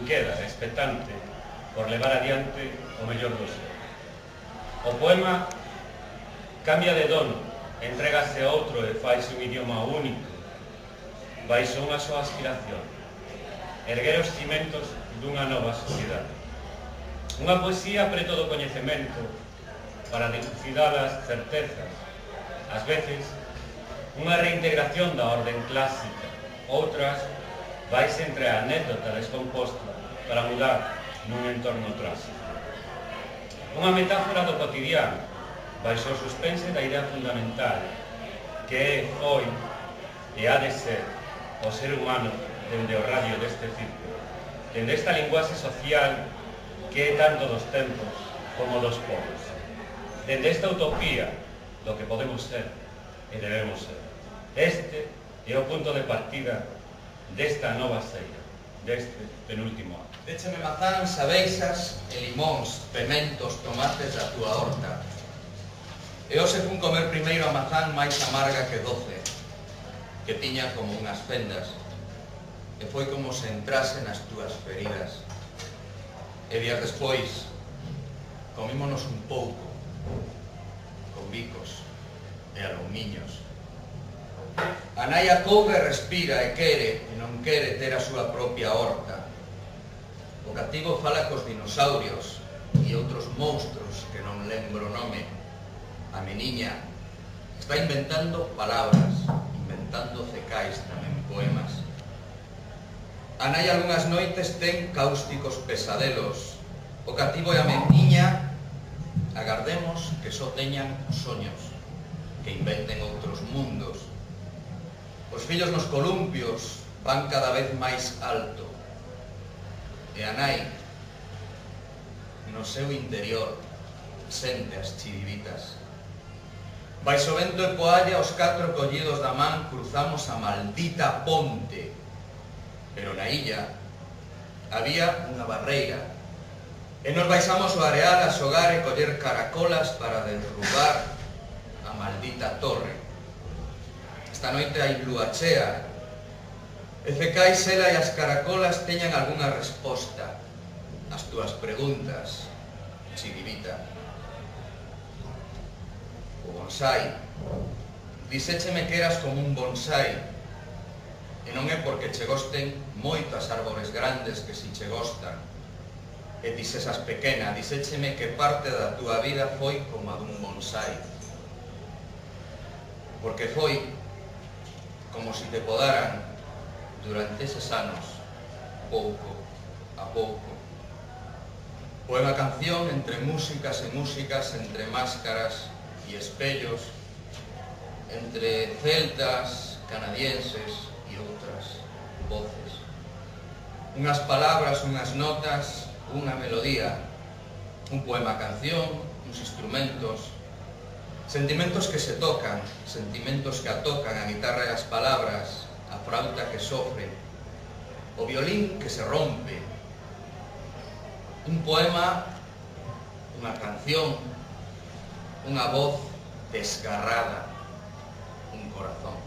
queda expectante por levar adiante o mellor do seu. O poema cambia de dono, entrégase a outro e faise un idioma único, baixo unha soa aspiración, erguer os cimentos dunha nova sociedade. Unha poesía preto do coñecemento para dilucidar as certezas, ás veces unha reintegración da orden clásica, outras vaise entre a anécdota descomposta para mudar nun entorno trágico. Unha metáfora do cotidiano, baixo o suspense da idea fundamental, que é, foi e ha de ser o ser humano dende o radio deste círculo, dende esta linguaxe social que é tanto dos tempos como dos povos, dende esta utopía do que podemos ser e debemos ser. Este é o punto de partida desta nova seira, deste penúltimo ano. Décheme mazáns, abeixas e limóns, pementos, tomates da túa horta. E hoxe fun comer primeiro a mazán máis amarga que doce, que tiña como unhas fendas, e foi como se entrase nas túas feridas. E días despois, comímonos un pouco, con bicos e alumiños. A naia couve, respira e quere, e non quere ter a súa propia horta. O cativo fala cos dinosaurios e outros monstros que non lembro o nome. A meniña está inventando palabras, inventando cecais, tamén poemas. A nai algunhas noites ten cáusticos pesadelos. O cativo e a meniña agardemos que só teñan soños, que inventen outros mundos. Os fillos nos columpios van cada vez máis alto. E a nai, no seu interior, sente as chiribitas. Baixo vento e poalla, os 4 collidos da man, cruzamos a maldita ponte. Pero na illa había unha barreira, e nos baixamos o areal a xogar e coller caracolas para derrubar a maldita torre. Esta noite hai lúa chea, e cecais ela e as caracolas teñan algunha resposta ás túas preguntas, chiribita. O bonsai, dixécheme que eras como un bonsai, e non é porque che gosten moito as árbores grandes que si che gostan, e dixesas pequena, dixécheme que parte da túa vida foi como a dun bonsai, porque foi como si te podaran durante eses anos, pouco a pouco. Poema canción entre músicas e músicas, entre máscaras e espellos, entre celtas, canadienses e outras voces. Unhas palabras, unhas notas, unha melodía, un poema canción, uns instrumentos, sentimentos que se tocan, sentimentos que atocan a guitarra e as palabras, a frauta que sofre, o violín que se rompe, un poema, unha canción, unha voz desgarrada, un corazón.